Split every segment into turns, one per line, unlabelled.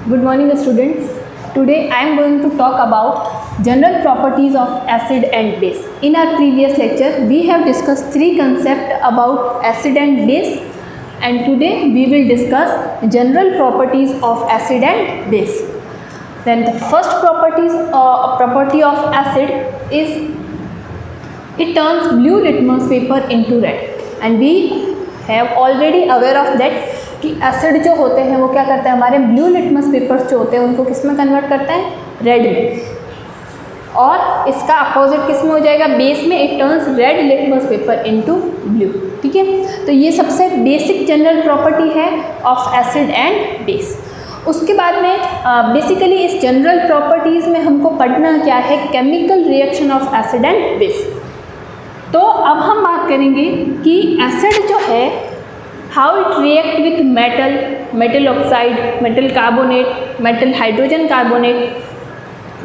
Good morning students. Today I am going to talk about general properties of acid and base. In our previous lecture we have discussed three concepts about acid and base, and today we will discuss general properties of acid and base. Then the first property of acid is it turns blue litmus paper into red, and we have already aware of that कि acid जो होते हैं वो क्या करते हैं, हमारे blue litmus papers जो होते हैं उनको किस में कन्वर्ट करते हैं, रेड में। और इसका अपोजिट किस में हो जाएगा, बेस में। It turns red litmus paper into blue. ठीक है, तो ये सबसे बेसिक जनरल प्रॉपर्टी है ऑफ एसिड एंड बेस। उसके बाद में बेसिकली इस जनरल प्रॉपर्टीज़ में हमको पढ़ना क्या है, chemical reaction of acid and base. तो अब हम बात करेंगे कि एसिड जो है how it react with metal, metal oxide, metal carbonate, metal hydrogen carbonate,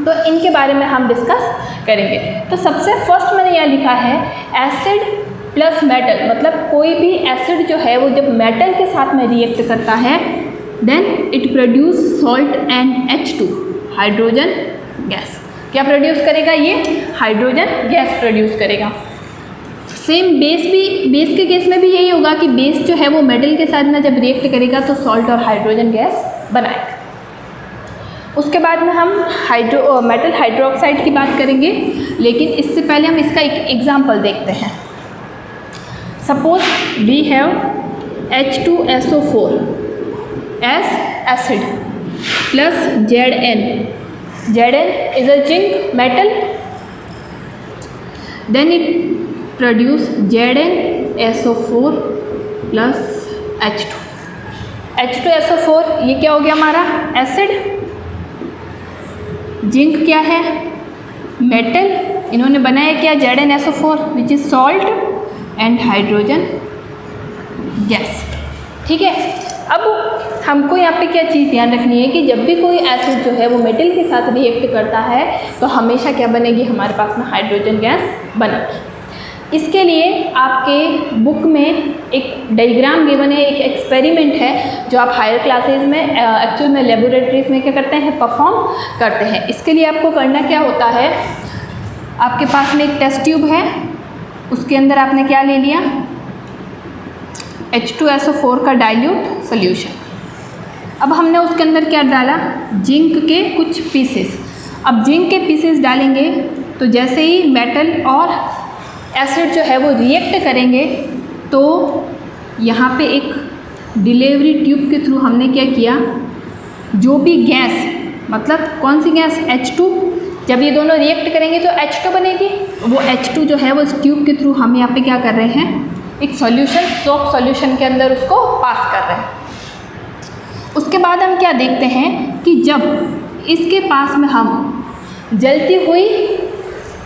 तो इनके बारे में हम डिस्कस करेंगे। तो सबसे फर्स्ट मैंने यहाँ लिखा है एसिड प्लस मेटल, मतलब कोई भी एसिड जो है वो जब मेटल के साथ में रिएक्ट करता है then it produce salt and H2 hydrogen gas. क्या प्रोड्यूस करेगा, ये हाइड्रोजन गैस प्रोड्यूस करेगा। सेम बेस के केस में भी यही होगा कि बेस जो है वो मेटल के साथ में जब रिएक्ट करेगा तो सॉल्ट और हाइड्रोजन गैस बनाएगा। उसके बाद में हम मेटल हाइड्रोक्साइड की बात करेंगे, लेकिन इससे पहले हम इसका एक एग्जांपल देखते हैं। Suppose we have H2SO4 as acid plus Zn is a zinc metal, then it produce ZnSO4 plus H2SO4। ये क्या हो गया हमारा एसिड, जिंक क्या है मेटल, इन्होंने बनाया क्या ZnSO4 which is salt and hydrogen gas. ठीक है, अब हमको यहाँ पे क्या चीज़ ध्यान रखनी है कि जब भी कोई एसिड जो है वो मेटल के साथ रिएक्ट करता है तो हमेशा क्या बनेगी, हमारे पास में हाइड्रोजन गैस बनेगी। इसके लिए आपके बुक में एक डायग्राम गिवन है, एक एक्सपेरिमेंट है जो आप हायर क्लासेस में एक्चुअल में लेबोरेटरीज में क्या करते हैं, परफॉर्म करते हैं। इसके लिए आपको करना क्या होता है, आपके पास में एक टेस्ट ट्यूब है, उसके अंदर आपने क्या ले लिया, H2SO4 का डाइल्यूट सोल्यूशन। अब हमने उसके अंदर क्या डाला, जिंक के कुछ पीसेस। अब जिंक के पीसेस डालेंगे तो जैसे ही मेटल और एसिड जो है वो रिएक्ट करेंगे तो यहाँ पे एक डिलीवरी ट्यूब के थ्रू हमने क्या किया, जो भी गैस, मतलब कौन सी गैस, H2, जब ये दोनों रिएक्ट करेंगे तो H2 बनेगी, वो H2 जो है वो इस ट्यूब के थ्रू हम यहाँ पे क्या कर रहे हैं, एक सॉल्यूशन, सोप सॉल्यूशन के अंदर उसको पास कर रहे हैं। उसके बाद हम क्या देखते हैं कि जब इसके पास में हम जलती हुई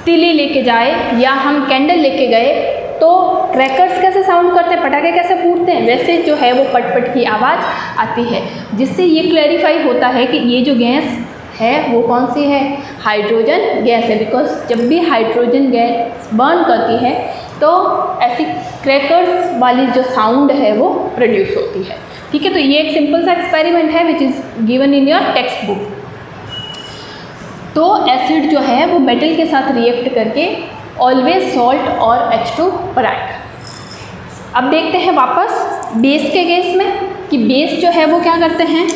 तीली लेके जाए या हम कैंडल लेके गए तो क्रैकर्स कैसे साउंड करते हैं, पटाखे कैसे फूटते हैं, वैसे जो है वो पटपट की आवाज़ आती है, जिससे ये क्लैरिफाई होता है कि ये जो गैस है वो कौन सी है, हाइड्रोजन गैस है। बिकॉज जब भी हाइड्रोजन गैस बर्न करती है तो ऐसी क्रैकर्स वाली जो साउंड है वो प्रोड्यूस होती है। ठीक है, तो ये एक सिंपल सा एक्सपेरिमेंट है which is given in your text book. तो एसिड जो है वो मेटल के साथ रिएक्ट करके ऑलवेज सॉल्ट और H2 बनाएगा। अब देखते हैं वापस बेस के केस में कि बेस जो है वो क्या करते हैं,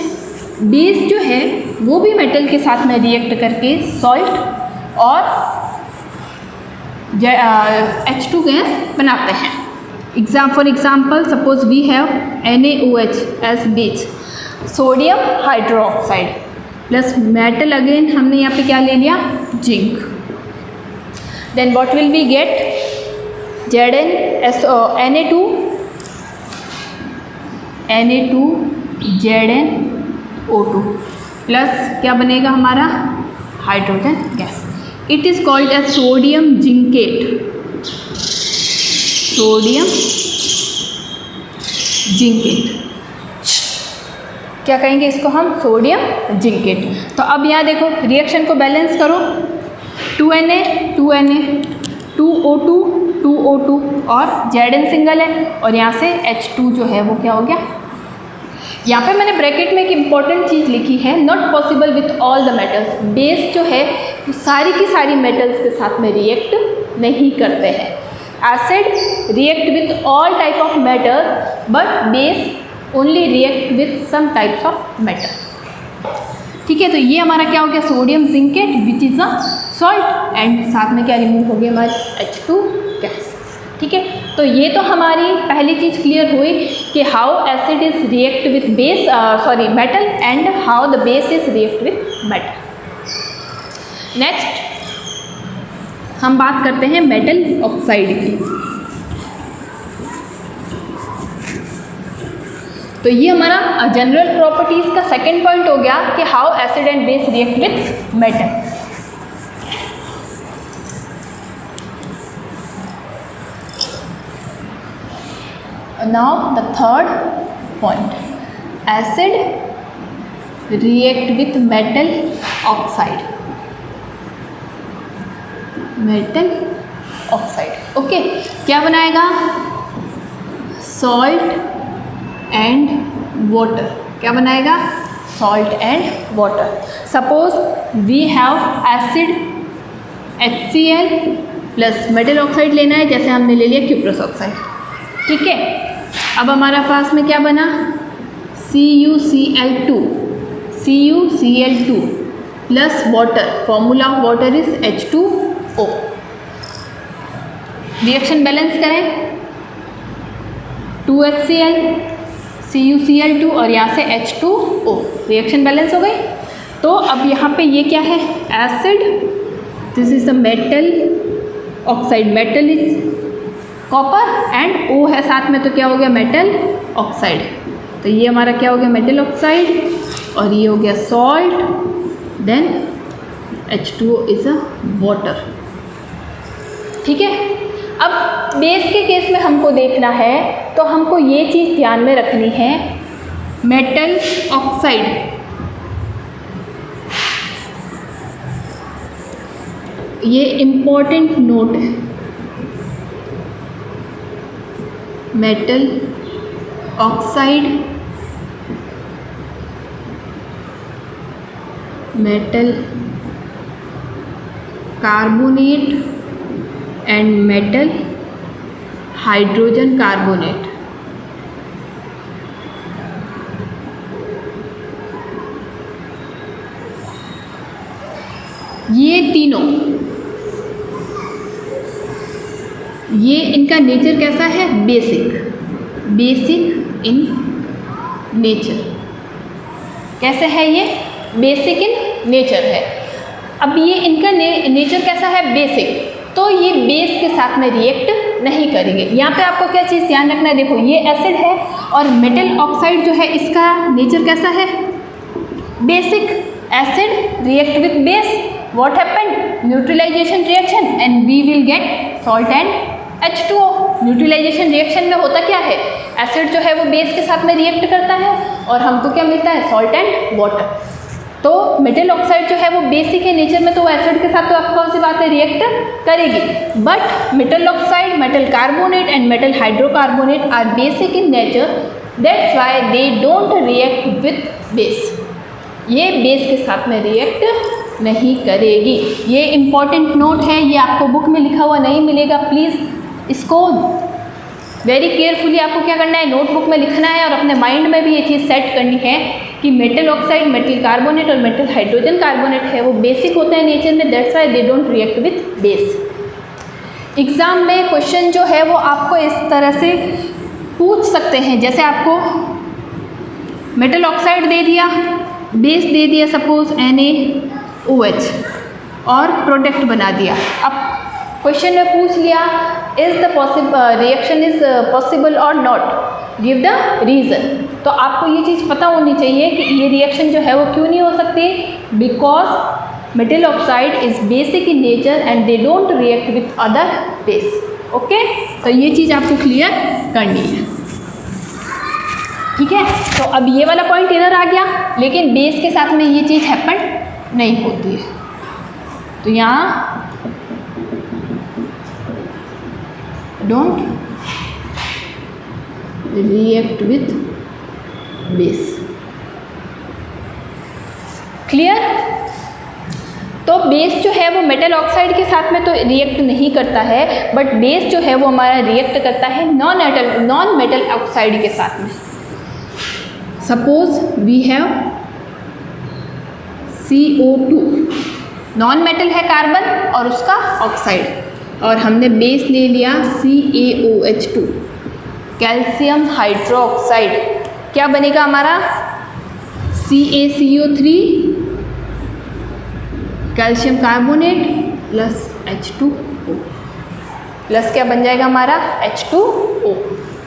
बेस जो है वो भी मेटल के साथ में रिएक्ट करके सॉल्ट और H2 गैस बनाते हैं। For example suppose we have NaOH as base, sodium hydroxide plus metal, again हमने यहाँ पे क्या ले लिया, zinc. Then what will be get, Na2 ZnO2 plus क्या बनेगा हमारा, hydrogen gas. It is called as sodium zincate, sodium zincate, क्या कहेंगे इसको हम, सोडियम जिंकेट। तो अब यहाँ देखो रिएक्शन को बैलेंस करो, 2Na 2Na 2O2 2O2 और Zn सिंगल है और यहाँ से H2 जो है वो क्या हो गया, यहाँ पे मैंने ब्रैकेट में एक इम्पॉर्टेंट चीज़ लिखी है, not possible with all the metals. Base जो है वो सारी की सारी मेटल्स के साथ में रिएक्ट नहीं करते हैं। Acid react with all type of metal but base only react with some types of metal. ठीक है, तो ये हमारा क्या हो गया, sodium zincate which is a salt, and साथ में क्या रिमूव हो गया हमारी H2 गैस। ठीक है, तो ये तो हमारी पहली चीज़ क्लियर हुई कि how acid is react with base sorry metal and how the base is react with metal. Next हम बात करते हैं मेटल ऑक्साइड की। तो ये हमारा जनरल प्रॉपर्टीज का सेकंड पॉइंट हो गया कि how acid and base react with metal. Now the third point, acid react with metal oxide, metal oxide। Okay, क्या बनाएगा, salt and water। क्या बनाएगा, salt and water। Suppose we have acid HCl plus metal oxide लेना है, जैसे हमने ले लिया क्यूप्रस ऑक्साइड। ठीक है, अब हमारा पास में क्या बना, CuCl2 plus water, formula of water is H2O। Reaction balance करें, 2HCl CuCl2 और यहाँ से H2O, रिएक्शन बैलेंस हो गई। तो अब यहाँ पे ये क्या है, acid, this is the metal oxide, metal is copper and O है साथ में, तो क्या हो गया, मेटल ऑक्साइड। तो ये हमारा क्या हो गया, मेटल ऑक्साइड, और ये हो गया salt, then H2O is a water. ठीक है, अब बेस के केस में हमको देखना है, तो हमको ये चीज़ ध्यान में रखनी है, मेटल ऑक्साइड ये इम्पोर्टेंट नोट है, metal oxide, metal carbonate and metal hydrogen carbonate. ये तीनों, ये इनका नेचर कैसा है, बेसिक, बेसिक इन नेचर। कैसे है ये, बेसिक इन नेचर है। अब ये इनका नेचर कैसा है, बेसिक, तो ये बेस के साथ में रिएक्ट नहीं करेंगे। यहाँ पे आपको क्या चीज़ ध्यान रखना है, देखो ये एसिड है और मेटल ऑक्साइड जो है इसका नेचर कैसा है, basic. Acid react with base, what happened, neutralization reaction, and we will get salt and H2O। Neutralization reaction में होता क्या है, एसिड जो है वो बेस के साथ में रिएक्ट करता है और हमको क्या मिलता है, सॉल्ट एंड वाटर। तो मेटल ऑक्साइड जो है वो बेसिक है नेचर में, तो वो एसिड के साथ तो आपको कौन सी बात है, रिएक्ट करेगी। But metal oxide, metal carbonate and metal hydrocarbonate are basic in nature, that's why they don't react with base. ये बेस के साथ में रिएक्ट नहीं करेगी। ये इम्पॉर्टेंट नोट है, ये आपको बुक में लिखा हुआ नहीं मिलेगा, प्लीज़ इसको वेरी केयरफुली आपको क्या करना है, नोटबुक में लिखना है और अपने माइंड में भी ये चीज़ सेट करनी है कि मेटल ऑक्साइड, मेटल कार्बोनेट और मेटल हाइड्रोजन कार्बोनेट है वो बेसिक होता है नेचर में, that's why they don't react with base. Exam में क्वेश्चन जो है वो आपको इस तरह से पूछ सकते हैं, जैसे आपको मेटल ऑक्साइड दे दिया, बेस दे दिया सपोज NaOH और प्रोडक्ट बना दिया। अब क्वेश्चन में पूछ लिया is the reaction is possible और नॉट, गिव द रीज़न। तो आपको ये चीज़ पता होनी चाहिए कि ये रिएक्शन जो है वो क्यों नहीं हो सकती, because metal oxide is basic in nature and they don't react with other base. Okay, तो ये चीज़ आपको क्लियर करनी है। ठीक है, तो अब ये वाला पॉइंट इधर आ गया, लेकिन बेस के साथ में ये चीज़ हैपन नहीं होती है। तो यहाँ don't react with base. Clear? तो बेस जो है वो मेटल ऑक्साइड के साथ में तो रिएक्ट नहीं करता है, बट बेस जो है वो हमारा रिएक्ट करता है नॉन मेटल ऑक्साइड के साथ में। Suppose we have CO2, non metal है कार्बन और उसका ऑक्साइड, और हमने बेस ले लिया CaOH2, कैल्शियम हाइड्रोक्साइड। क्या बनेगा हमारा? CaCO3 calcium carbonate plus H2O, plus क्या बन जाएगा हमारा? H2O।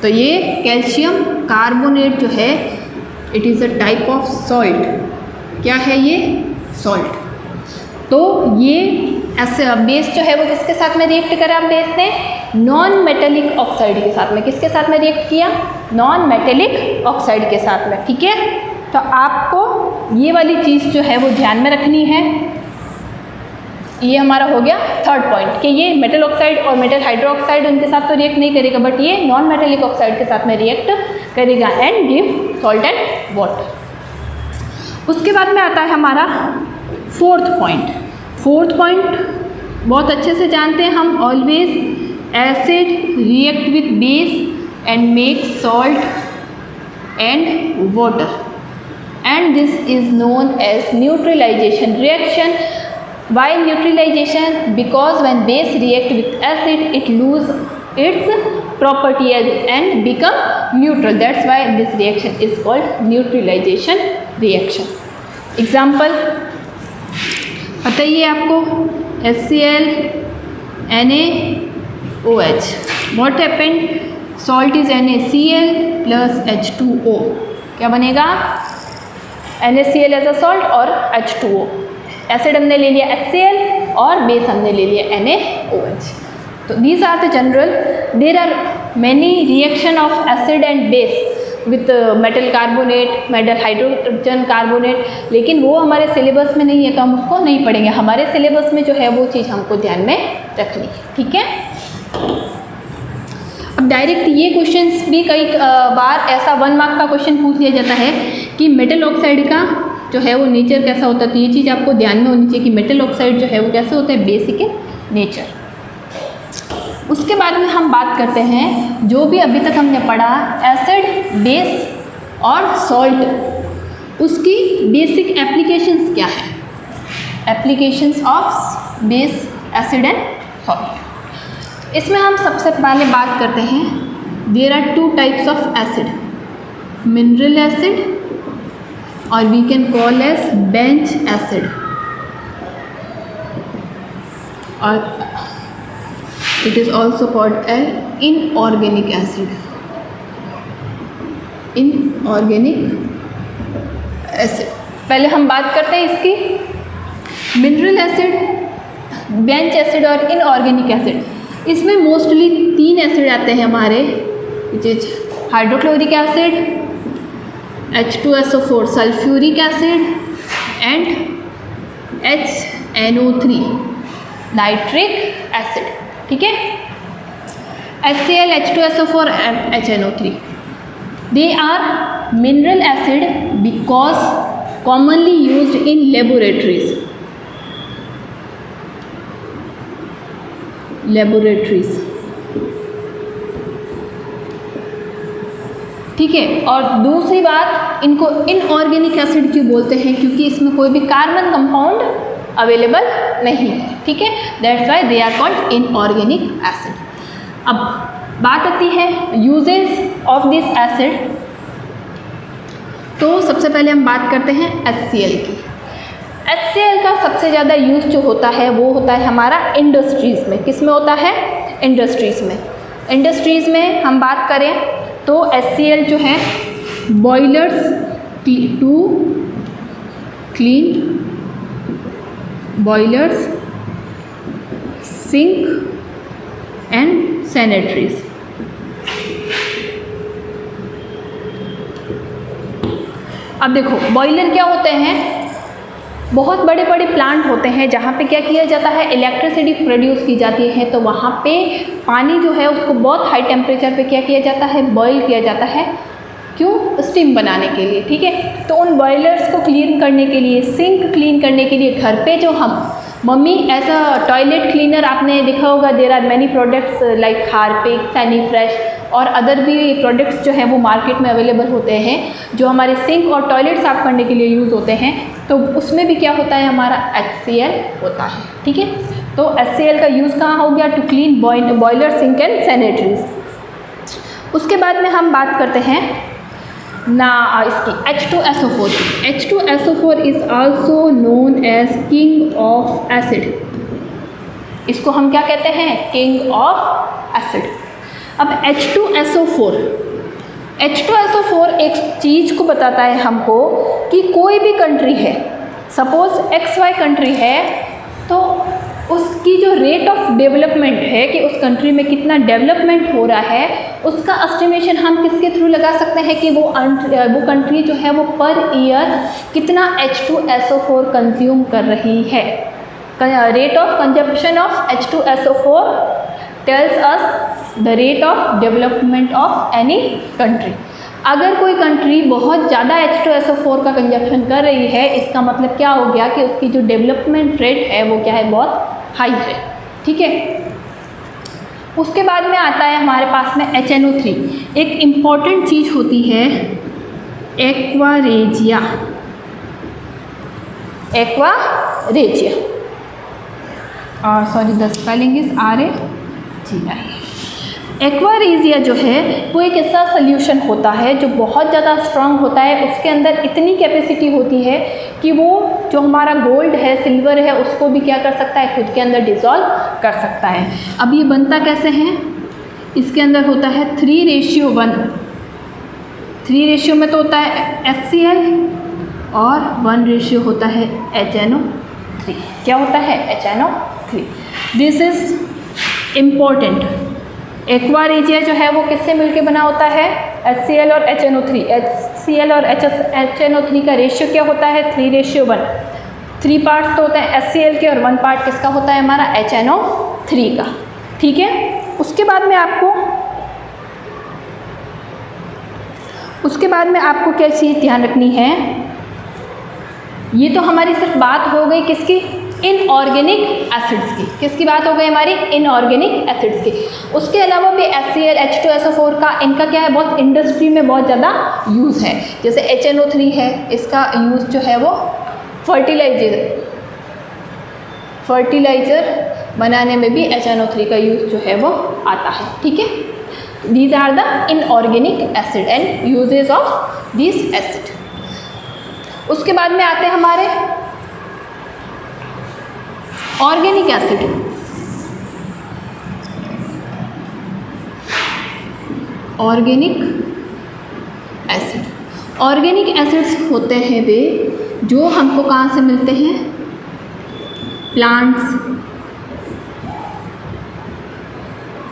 तो ये कैल्शियम कार्बोनेट जो है it is a type of salt. क्या है ये? सॉल्ट। तो ये ऐसे बेस जो है वो किसके साथ में रिएक्ट करा बेस ने? नॉन मेटेलिक ऑक्साइड के साथ में। किसके साथ में रिएक्ट किया? नॉन मेटेलिक ऑक्साइड के साथ में। ठीक है, तो आपको ये वाली चीज़ जो है वो ध्यान में रखनी है। ये हमारा हो गया थर्ड पॉइंट कि ये मेटल ऑक्साइड और मेटल हाइड्रोक्साइड उनके साथ तो रिएक्ट नहीं करेगा, बट ये नॉन मेटेलिक ऑक्साइड के साथ में रिएक्ट करेगा and give salt and water. उसके बाद में आता है हमारा फोर्थ पॉइंट। फोर्थ पॉइंट बहुत अच्छे से जानते हैं हम, always acid react with base and make salt and water, and this is known as neutralization reaction. Why neutralization? Because when base react with acid, it lose its property and become neutral. That's why this reaction is called neutralization reaction. Example बताइए आपको, HCl NaOH. What happened? Salt is NaCl plus H2O. क्या बनेगा? NaCl as a salt और H2O। Acid हमने ले लिया HCl और base हमने ले लिया NaOH। तो these are the general, there are many reaction of acid and base with metal carbonate, metal hydrogen carbonate, लेकिन वो हमारे सिलेबस में नहीं है तो हम उसको नहीं पढ़ेंगे। हमारे सिलेबस में जो है वो चीज़ हमको ध्यान में रखनी है। ठीक है, अब डायरेक्ट ये क्वेश्चंस भी कई बार ऐसा 1 मार्क का क्वेश्चन पूछ लिया जाता है कि मेटल ऑक्साइड का जो है वो नेचर कैसा होता है। तो ये चीज़ आपको ध्यान में होनी चाहिए कि मेटल ऑक्साइड जो है वो कैसे होता है, बेसिक नेचर। उसके बाद में हम बात करते हैं जो भी अभी तक हमने पढ़ा एसिड, बेस और सॉल्ट, उसकी बेसिक एप्लीकेशंस क्या है। Applications of base, acid and salt. इसमें हम सबसे पहले बात करते हैं, there are 2 types of acid, mineral acid और we can call as bench acid, or it is also called an inorganic acid. Inorganic acid, पहले हम बात करते हैं इसकी मिनरल एसिड, बेंच एसिड और इनऑर्गेनिक एसिड। इसमें मोस्टली 3 एसिड आते हैं हमारे, which is hydrochloric acid, H2SO4 sulphuric acid and HNO3 nitric acid. ठीक है, HCl, H2SO4 and HNO3, they are mineral acid because commonly used in laboratories. ठीक है, और दूसरी बात, इनको इनऑर्गेनिक एसिड क्यों बोलते हैं? क्योंकि इसमें कोई भी कार्बन कंपाउंड अवेलेबल नहीं है। ठीक है, that's why they are called inorganic acid. अब बात आती है यूजेस ऑफ दिस एसिड। तो सबसे पहले हम बात करते हैं HCl की। HCl का सबसे ज़्यादा यूज़ जो होता है वो होता है हमारा इंडस्ट्रीज़ में। किस में होता है? इंडस्ट्रीज़ में। इंडस्ट्रीज़ में हम बात करें तो HCl जो है boilers to clean boilers, sink and sanitaries. अब देखो बॉयलर क्या होते हैं, बहुत बड़े बड़े प्लांट होते हैं जहाँ पे क्या किया जाता है, इलेक्ट्रिसिटी प्रोड्यूस की जाती है। तो वहाँ पे पानी जो है उसको बहुत हाई टेम्परेचर पे क्या किया जाता है, बॉयल किया जाता है। क्यों? स्टीम बनाने के लिए, ठीक है। तो उन बॉयलर्स को क्लीन करने के लिए, सिंक क्लीन करने के लिए घर पे जो हम mummy as a toilet cleaner आपने देखा होगा, there are many products like Harpic, Sanifresh और अदर भी प्रोडक्ट्स जो हैं वो मार्केट में अवेलेबल होते हैं जो हमारे सिंक और टॉयलेट साफ़ करने के लिए यूज़ होते हैं। तो उसमें भी क्या होता है, हमारा HCl होता है, ठीक है। तो HCl का यूज़ कहाँ हो गया? To clean boiler, sink and sanitaries. उसके बाद में हम बात करते हैं ना इसकी H2SO4। H2SO4 is also known as king of acid. इसको हम क्या कहते हैं? King of acid. अब H2SO4 एक चीज़ को बताता है हमको कि कोई भी कंट्री है, सपोज XY कंट्री है, तो उसकी जो रेट ऑफ डेवलपमेंट है कि उस कंट्री में कितना डेवलपमेंट हो रहा है, उसका एस्टिमेशन हम किसके थ्रू लगा सकते हैं कि वो कंट्री जो है वो पर ईयर कितना H2SO4 कंज्यूम कर रही है। Rate of consumption of H2SO4 tells us the rate of development of any country. अगर कोई कंट्री बहुत ज़्यादा H2SO4 का कंजप्शन कर रही है, इसका मतलब क्या हो गया कि उसकी जो डेवलपमेंट रेट है वो क्या है, बहुत हाई है, ठीक है। उसके बाद में आता है हमारे पास में HNO3। एक इम्पॉर्टेंट चीज़ होती है aqua regia. Sorry the spelling is RAGI। Aqua regia जो है वो एक ऐसा सोल्यूशन होता है जो बहुत ज़्यादा स्ट्रांग होता है। उसके अंदर इतनी कैपेसिटी होती है कि वो जो हमारा गोल्ड है, सिल्वर है, उसको भी क्या कर सकता है, खुद के अंदर डिज़ोल्व कर सकता है। अब ये बनता कैसे है? इसके अंदर होता है 3:1। 3 रेशियो में तो होता है HCl और 1 रेशियो होता है HNO3। क्या होता है? HNO3। This is important. Aqua regia जो है वो किससे मिलके बना होता है? HCl और HNO3। HCl और HNO3 का रेशियो क्या होता है? 3:1। 3 पार्ट्स तो होते हैं HCl के और 1 पार्ट किसका होता है? हमारा HNO3 का, ठीक है। उसके बाद में आपको क्या चीज़ ध्यान रखनी है? ये तो हमारी सिर्फ बात हो गई किसकी? इनऑर्गेनिक एसिड्स की। किसकी बात हो गई हमारी? इनऑर्गेनिक एसिड्स की। उसके अलावा भी HCl, H2SO4 का इनका क्या है, बहुत इंडस्ट्री में बहुत ज़्यादा यूज़ है। जैसे HNO3 है, इसका यूज़ जो है वो फर्टिलाइज़र बनाने में भी HNO3 का यूज़ जो है वो आता है, ठीक है। These are the inorganic acid and uses of this acid. उसके बाद में आते हैं हमारे ऑर्गेनिक एसिड। ऑर्गेनिक एसिड्स होते हैं वे जो हमको कहाँ से मिलते हैं? प्लांट्स,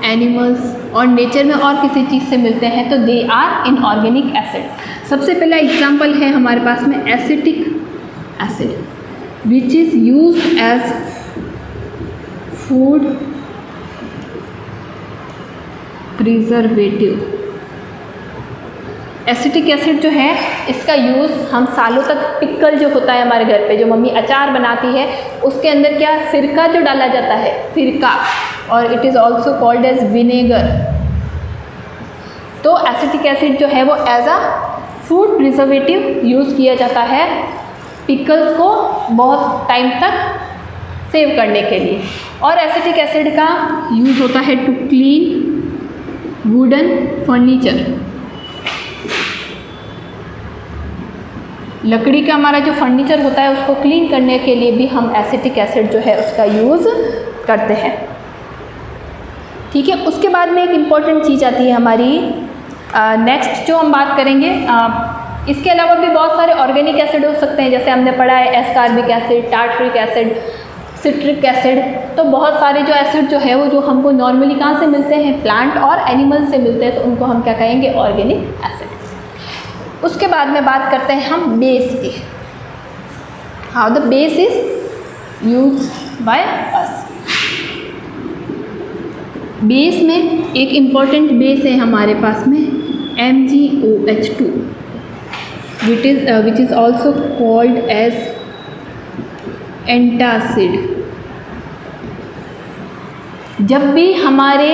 एनिमल्स और नेचर में और किसी चीज़ से मिलते हैं, तो दे आर इनऑर्गेनिक एसिड। सबसे पहला एग्जांपल है हमारे पास में acetic acid which is used as food preservative. Acetic acid जो है इसका यूज़ हम सालों तक, पिकल जो होता है हमारे घर पे, जो मम्मी अचार बनाती है, उसके अंदर क्या सिरका जो डाला जाता है, सिरका, और it is also called as vinegar. तो एसिटिक एसिड जो है वो as a food preservative use किया जाता है पिकल्स को बहुत टाइम तक सेव करने के लिए। और एसिटिक एसिड का यूज़ होता है टू क्लीन वुडन फर्नीचर। लकड़ी का हमारा जो फर्नीचर होता है उसको क्लीन करने के लिए भी हम एसिटिक एसिड जो है उसका यूज़ करते हैं, ठीक है। उसके बाद में एक इम्पॉर्टेंट चीज़ आती है हमारी नेक्स्ट जो हम बात करेंगे। इसके अलावा भी बहुत सारे ऑर्गेनिक एसिड हो सकते हैं, जैसे हमने पढ़ा है ascorbic acid, tartaric acid, citric acid. तो बहुत सारे जो एसिड जो है वो जो हमको नॉर्मली कहाँ से मिलते हैं? प्लांट और एनिमल से मिलते हैं, तो उनको हम क्या कहेंगे? Organic acid. उसके बाद में बात करते हैं हम बेस की। How the base is use by us. Base में एक इम्पॉर्टेंट बेस है हमारे पास में MgOH2, which is also called as antacid. जब भी हमारे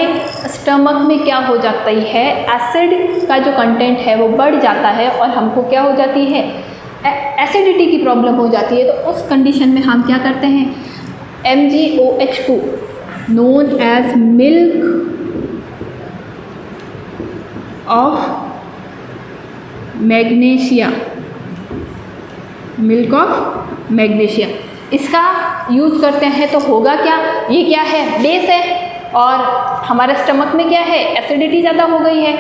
स्टमक में क्या हो जाता है, एसिड का जो कंटेंट है वो बढ़ जाता है और हमको क्या हो जाती है, एसिडिटी की प्रॉब्लम हो जाती है, तो उस कंडीशन में हम क्या करते हैं, MgOH2 known as milk of magnesia, milk of magnesia, इसका यूज़ करते हैं। तो होगा क्या, ये क्या है, बेस है और हमारे स्टमक में क्या है, एसिडिटी ज़्यादा हो गई है,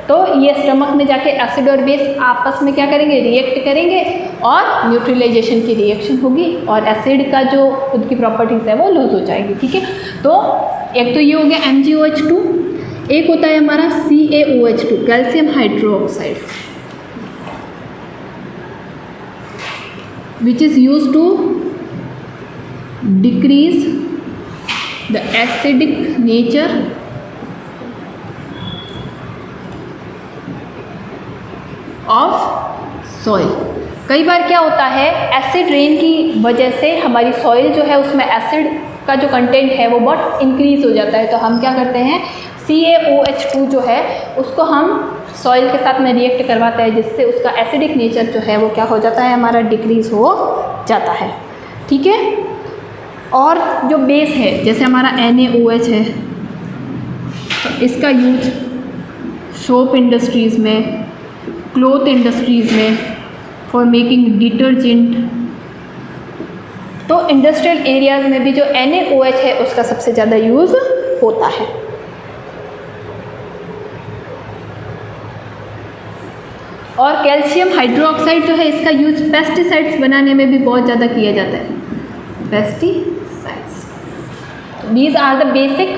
तो ये स्टमक में जाके एसिड और बेस आपस में क्या करेंगे, रिएक्ट करेंगे और न्यूट्रलाइजेशन की रिएक्शन होगी और एसिड का जो खुद की प्रॉपर्टीज़ है वो लूज हो जाएगी। ठीक है, तो एक तो ये हो गया MgOH2, एक होता है हमारा CaOH2, calcium hydroxide, which is used to decrease the acidic nature of soil। कई बार क्या होता है, एसिड रेन की वजह से हमारी सॉइल जो है उसमें एसिड का जो कंटेंट है वो बहुत इंक्रीज हो जाता है, तो हम क्या करते हैं, CaOH2 जो है उसको हम सॉइल के साथ में रिएक्ट करवाते हैं, जिससे उसका एसिडिक नेचर जो है वो क्या हो जाता है, हमारा डिक्रीज हो जाता है। ठीक है, और जो बेस है जैसे हमारा NaOH है, तो इसका यूज सोप इंडस्ट्रीज़ में, क्लॉथ इंडस्ट्रीज़ में, फॉर मेकिंग डिटर्जेंट, तो इंडस्ट्रियल एरियाज़ में भी जो NaOH है उसका सबसे ज़्यादा यूज़ होता है। और कैल्शियम हाइड्रोक्साइड जो है इसका यूज पेस्टिसाइड्स बनाने में भी बहुत ज़्यादा किया जाता है, pesticides. These are the basic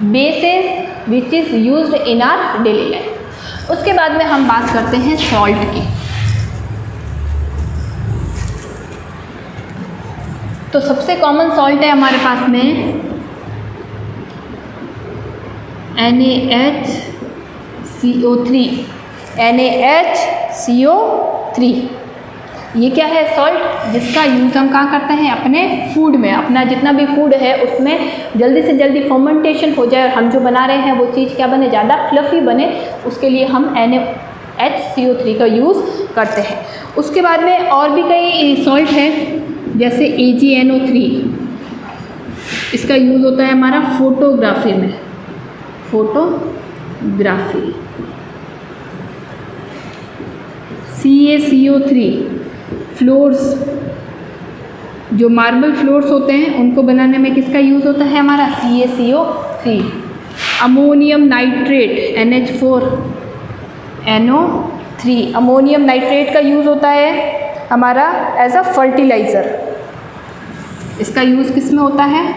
bases which is used in our daily life. उसके बाद में हम बात करते हैं सॉल्ट की। तो सबसे कॉमन सॉल्ट है हमारे पास में NaHCO3, NaHCO3। ये क्या है, सॉल्ट, जिसका यूज़ हम कहाँ करते हैं, अपने फूड में, अपना जितना भी फूड है उसमें जल्दी से जल्दी फर्मेंटेशन हो जाए और हम जो बना रहे हैं वो चीज़ क्या बने, ज़्यादा फ्लफ़ी बने, उसके लिए हम NaHCO3 का यूज़ करते हैं। उसके बाद में और भी कई सॉल्ट है जैसे AgNO3, इसका यूज़ होता है हमारा फोटोग्राफी में, फोटोग्राफी। CaCO3 फ्लोर्स, जो मार्बल फ्लोर्स होते हैं उनको बनाने में किसका यूज़ होता है, हमारा CaCO3। Ammonium nitrate NH4NO3, ammonium nitrate का यूज़ होता है हमारा एज अ फर्टिलाइज़र। इसका यूज़ किस में होता है,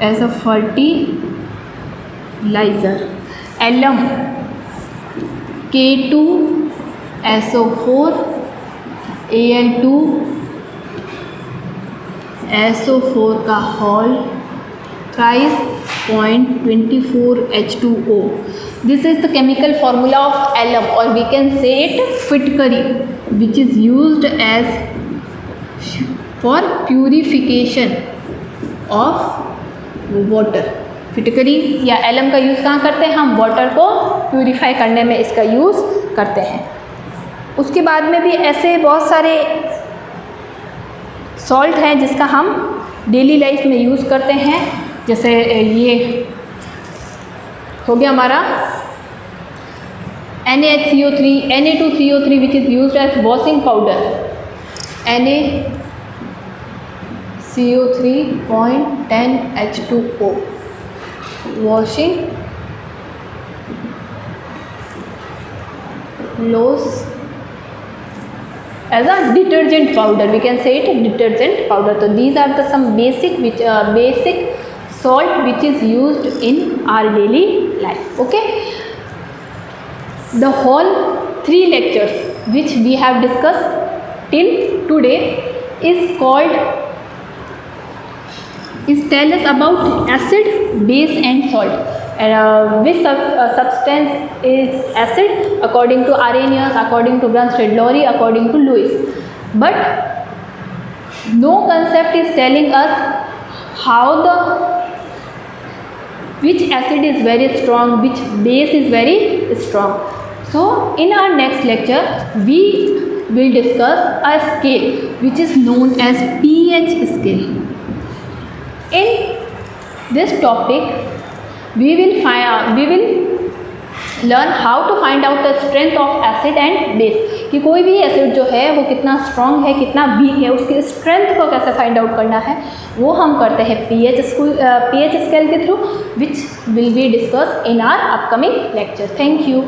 as a fertiliser. Alum K2SO4 Al2SO4 का whole thrice 0.24H2O। This is the chemical formula of alum, or we can say it फिटकरी, which is used as for purification of water। फिटकरी या alum का use कहाँ करते हैं, हम water को प्यूरिफाई करने में इसका यूज़ करते हैं। उसके बाद में भी ऐसे बहुत सारे सॉल्ट हैं जिसका हम डेली लाइफ में यूज़ करते हैं, जैसे ये हो गया हमारा NaHCO3, Na2CO3 which is used as washing powder, NaCO3.10H2O, washing clothes as a detergent powder, we can say it detergent powder। So these are the some basic salt which is used in our daily life। Okay, the whole 3 lectures which we have discussed till today is tell us about acid, base and salt। which substance is acid according to Arrhenius, according to Bronsted-Lowry, according to Lewis. But no concept is telling us which acid is very strong, which base is very strong. So in our next lecture we will discuss a scale which is known as pH scale. In this topic we will learn how to find out the strength of acid and base, कि कोई भी acid जो है वो कितना strong है, कितना week है, उसकी स्ट्रेंथ को कैसे फाइंड आउट करना है वो हम करते हैं pH स्केल के through, which will be discuss in our upcoming lecture. Thank you.